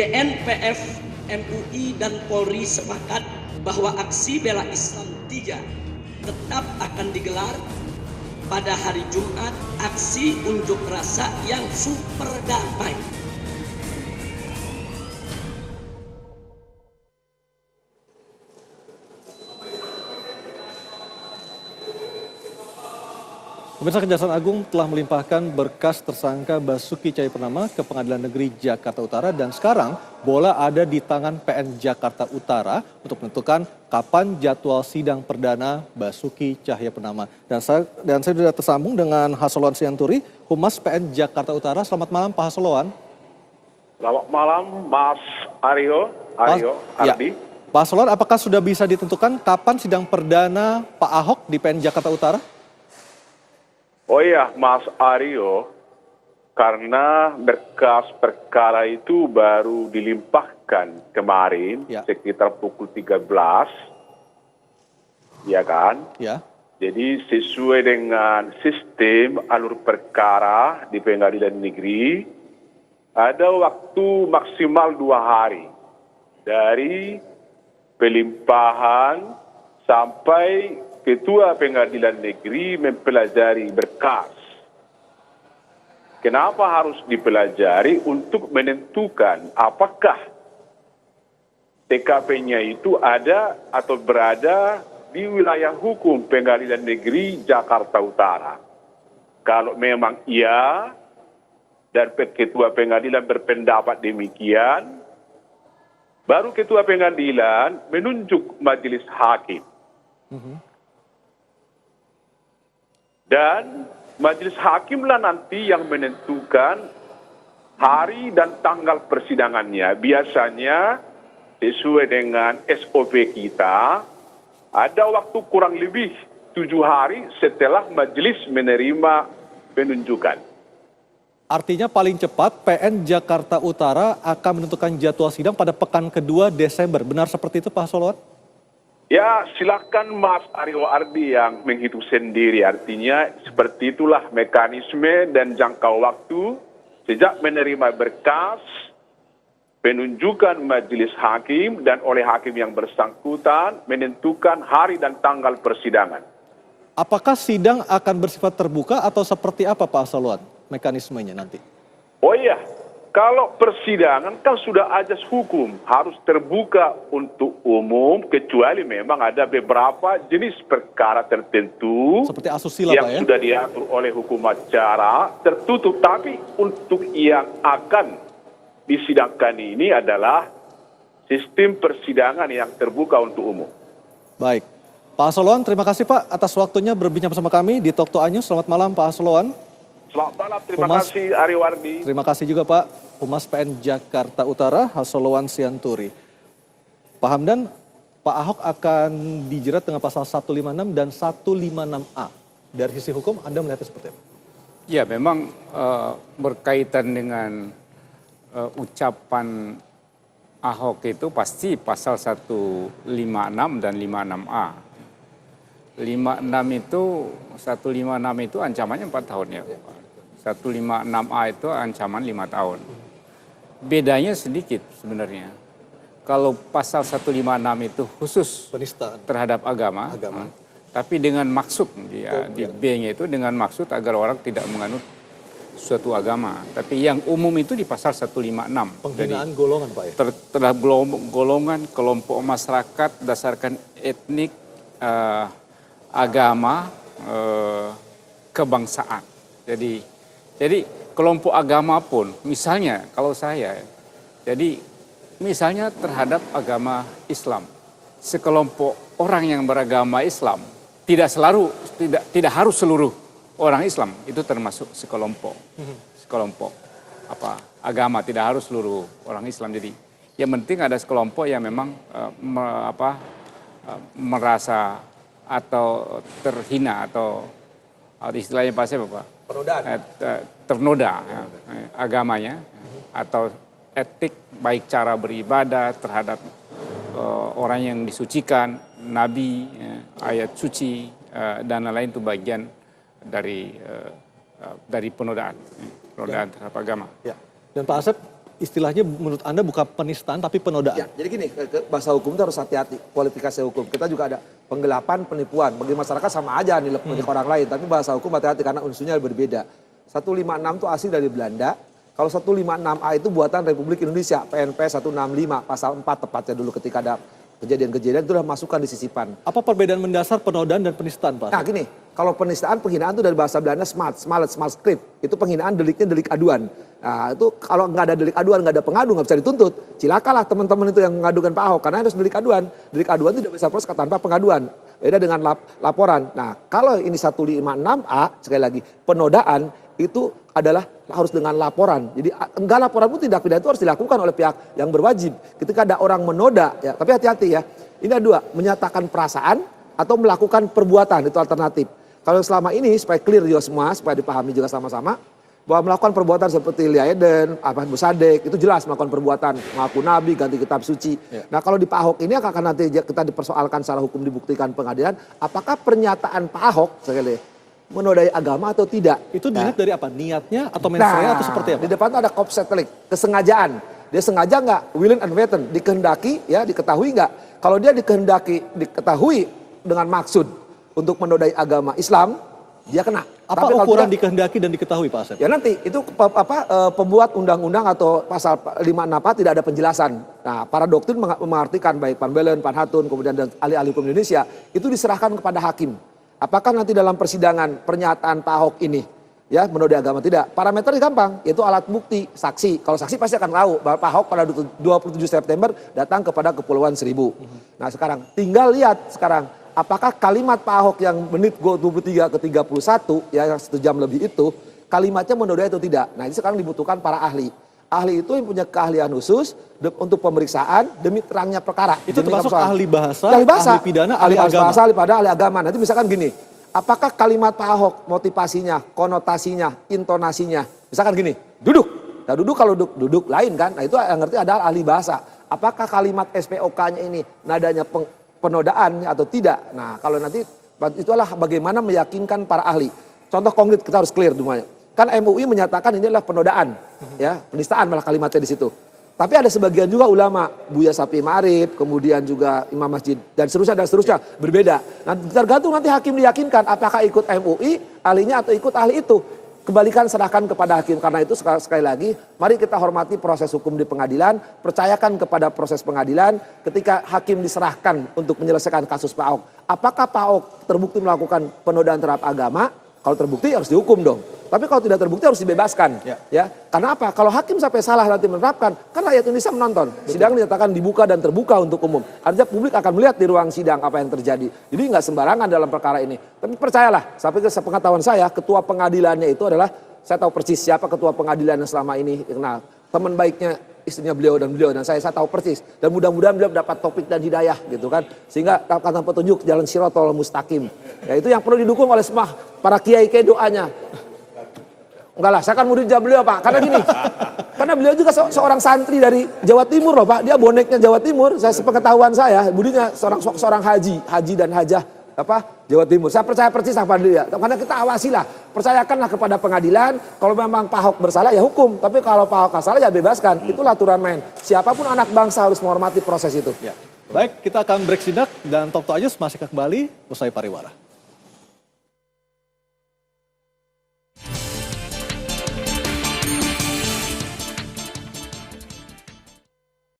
GNPF, MUI, dan Polri sepakat bahwa aksi bela Islam 3 tetap akan digelar pada hari Jumat, aksi unjuk rasa yang super damai. Pemirsa, Kejaksaan Agung telah melimpahkan berkas tersangka Basuki Cahayapurnama ke Pengadilan Negeri Jakarta Utara dan sekarang bola ada di tangan PN Jakarta Utara untuk menentukan kapan jadwal sidang perdana Basuki Cahayapurnama. Dan saya sudah tersambung dengan Hasoloan Sianturi, Humas PN Jakarta Utara. Selamat malam Pak Hasoloan. Selamat malam Mas Aryo Ardi. Ya. Pak Hasoloan, apakah sudah bisa ditentukan kapan sidang perdana Pak Ahok di PN Jakarta Utara? Oh iya Mas Aryo, karena berkas perkara itu baru dilimpahkan kemarin sekitar pukul 13, ya kan? Ya. Jadi sesuai dengan sistem alur perkara di Pengadilan Negeri, ada waktu maksimal 2 hari dari pelimpahan sampai Ketua Pengadilan Negeri mempelajari berkas. Kenapa harus dipelajari? Untuk menentukan apakah TKP-nya itu ada atau berada di wilayah hukum Pengadilan Negeri Jakarta Utara. Kalau memang iya dan Ketua Pengadilan berpendapat demikian, baru Ketua Pengadilan menunjuk majelis hakim. Dan majelis hakimlah nanti yang menentukan hari dan tanggal persidangannya. Biasanya sesuai dengan SOP kita, ada waktu kurang lebih 7 hari setelah majelis menerima penunjukan. Artinya paling cepat PN Jakarta Utara akan menentukan jadwal sidang pada pekan kedua Desember. Benar seperti itu Pak Hasoloan? Ya, silakan Mas Aryo Ardi yang menghitung sendiri. Artinya seperti itulah mekanisme dan jangka waktu sejak menerima berkas, penunjukan majelis hakim dan oleh hakim yang bersangkutan menentukan hari dan tanggal persidangan. Apakah sidang akan bersifat terbuka atau seperti apa Pak Hasoloan mekanismenya nanti? Oh iya, kalau persidangan kan sudah ajas hukum, harus terbuka untuk umum, kecuali memang ada beberapa jenis perkara tertentu seperti asusila yang Pak ya? sudah diatur oleh hukum acara tertutup. Tapi untuk yang akan disidangkan ini adalah sistem persidangan yang terbuka untuk umum. Baik, Pak Hasoloan, terima kasih Pak atas waktunya berbincang bersama kami di Talk to Anyus. Selamat malam Pak Hasoloan. Selamat malam, terima kasih Aryo Wardi. Terima kasih juga Pak Humas PN Jakarta Utara, Hasoloan Sianturi. Pak Hamdan, Pak Ahok akan dijerat dengan pasal 156 dan 156A. Dari sisi hukum Anda melihatnya seperti apa? Ya, memang berkaitan dengan ucapan Ahok itu pasti pasal 156 dan 56A. 156 itu ancamannya 4 tahun ya. 156A itu ancaman 5 tahun. Bedanya sedikit sebenarnya. Kalau pasal 156 itu khusus penistaan terhadap agama. Tapi dengan maksud di B-nya itu dengan maksud agar orang tidak menganut suatu agama. Tapi yang umum itu di pasal 156. Penghinaan golongan Pak ya? Terhadap golongan, kelompok masyarakat berdasarkan etnik, agama, kebangsaan. Jadi kelompok agama pun, misalnya kalau saya, jadi misalnya terhadap agama Islam, sekelompok orang yang beragama Islam, tidak harus seluruh orang Islam itu termasuk sekelompok agama, tidak harus seluruh orang Islam. Jadi yang penting ada sekelompok yang memang merasa atau terhina atau istilahnya pasnya apa? Ternoda agamanya atau etik, baik cara beribadah terhadap orang yang disucikan, nabi, ayat suci dan lain-lain itu bagian dari penodaan terhadap agama. Ya. Dan Pak Asep, istilahnya menurut Anda bukan penistaan tapi penodaan. Ya, jadi gini, bahasa hukum itu harus hati-hati, kualifikasi hukum. Kita juga ada penggelapan, penipuan. Bagi masyarakat sama aja nih milik orang lain, tapi bahasa hukum hati-hati karena unsurnya berbeda. 156 itu asli dari Belanda. Kalau 156A itu buatan Republik Indonesia, PNP 165, pasal 4 tepatnya dulu ketika ada kejadian-kejadian itu sudah masukkan di sisipan. Apa perbedaan mendasar penodaan dan penistaan, Pak? Nah gini, kalau penistaan, penghinaan itu dari bahasa Belanda smart script. Itu penghinaan deliknya delik aduan. Nah itu kalau nggak ada delik aduan, nggak ada pengadu, nggak bisa dituntut. Cilakalah teman-teman itu yang mengadukan Pak Ahok, karena harus delik aduan. Delik aduan tidak bisa proses tanpa pengaduan. Beda dengan laporan. Nah kalau ini 156A, sekali lagi, penodaan itu adalah harus dengan laporan. Jadi enggak laporan pun tindak pidana itu harus dilakukan oleh pihak yang berwajib. Ketika ada orang menoda, ya, tapi hati-hati ya. Ini ada dua, menyatakan perasaan atau melakukan perbuatan, itu alternatif. Kalau selama ini supaya clear juga semua, supaya dipahami juga sama-sama, bahwa melakukan perbuatan seperti Liaiden, Musadek, itu jelas melakukan perbuatan, mengaku nabi, ganti kitab suci. Ya. Nah kalau di Pak Ahok ini akan nanti kita dipersoalkan secara hukum dibuktikan pengadilan, apakah pernyataan Pak Ahok sekali menodai agama atau tidak? Itu dilihat dari apa? Niatnya atau mensrea atau seperti apa? Di depan itu ada kopsetelik, kesengajaan. Dia sengaja nggak, willing and wanton, dikehendaki, ya diketahui nggak. Kalau dia diketahui dengan maksud untuk menodai agama Islam, dia kena. Apa tapi ukuran dikehendaki dan diketahui, Pak Asep? Ya nanti itu pembuat undang-undang atau pasal 56A tidak ada penjelasan. Nah, para doktrin mengartikan baik Pan Belen, Pan Hatun, kemudian dan ahli-ahli hukum Indonesia itu diserahkan kepada hakim. Apakah nanti dalam persidangan pernyataan Pak Ahok ini ya menodai agama tidak? Parameternya gampang, yaitu alat bukti, saksi. Kalau saksi pasti akan tahu bahwa Pak Ahok pada 27 September datang kepada Kepulauan Seribu. Nah sekarang tinggal lihat sekarang apakah kalimat Pak Ahok yang menit 23 ke 31 ya yang 1 jam lebih itu kalimatnya menodai atau tidak. Nah ini sekarang dibutuhkan para ahli. Ahli itu yang punya keahlian khusus untuk pemeriksaan demi terangnya perkara. Itu termasuk ahli bahasa, ahli pidana, ahli agama. Bahasa, ahli pada ahli agama. Nanti misalkan gini, apakah kalimat Pak Ahok motivasinya, konotasinya, intonasinya, misalkan gini, duduk. Nah duduk kalau duduk lain kan, nah itu yang ngerti adalah ahli bahasa. Apakah kalimat SPOK-nya ini nadanya penodaan atau tidak? Nah kalau nanti itulah bagaimana meyakinkan para ahli. Contoh konkret kita harus clear semuanya. Kan MUI menyatakan ini adalah penodaan, ya penistaan malah kalimatnya di situ. Tapi ada sebagian juga ulama, Buya Sapi Ma'arif, kemudian juga Imam Masjid dan seterusnya berbeda. Nah tergantung nanti hakim diyakinkan apakah ikut MUI ahlinya atau ikut ahli itu. Kembalikan serahkan kepada hakim. Karena itu sekali lagi mari kita hormati proses hukum di pengadilan, percayakan kepada proses pengadilan. Ketika hakim diserahkan untuk menyelesaikan kasus Pak Ahok, apakah Pak Ahok terbukti melakukan penodaan terhadap agama? Kalau terbukti harus dihukum dong. Tapi kalau tidak terbukti harus dibebaskan. Ya. Karena apa? Kalau hakim sampai salah nanti menerapkan, kan rakyat Indonesia menonton. Sidang dinyatakan dibuka dan terbuka untuk umum. Artinya publik akan melihat di ruang sidang apa yang terjadi. Jadi nggak sembarangan dalam perkara ini. Tapi percayalah, sampai ke sepengetahuan saya, ketua pengadilannya itu adalah, saya tahu persis siapa ketua pengadilan yang selama ini kenal. Teman baiknya istrinya beliau dan saya tahu persis. Dan mudah-mudahan beliau dapat topik dan hidayah gitu kan. Sehingga dapatkan petunjuk jalan Shirathol Mustaqim. Ya itu yang perlu didukung oleh semua para kiai-kiai doanya. Enggak lah, saya kan muridnya beliau Pak. Karena gini, karena beliau juga seorang santri dari Jawa Timur loh Pak. Dia boneknya Jawa Timur. Saya sepengetahuan saya, budinya seorang haji dan hajah Jawa Timur. Saya percaya persis sama dia. Karena kita awasilah, percayakanlah kepada pengadilan. Kalau memang Pak Ahok bersalah ya hukum. Tapi kalau Pak Ahok salah ya bebaskan. Itulah aturan main. Siapapun anak bangsa harus menghormati proses itu. Ya. Baik, kita akan break sidak dan Talk to Ajus masih kembali usai pariwara.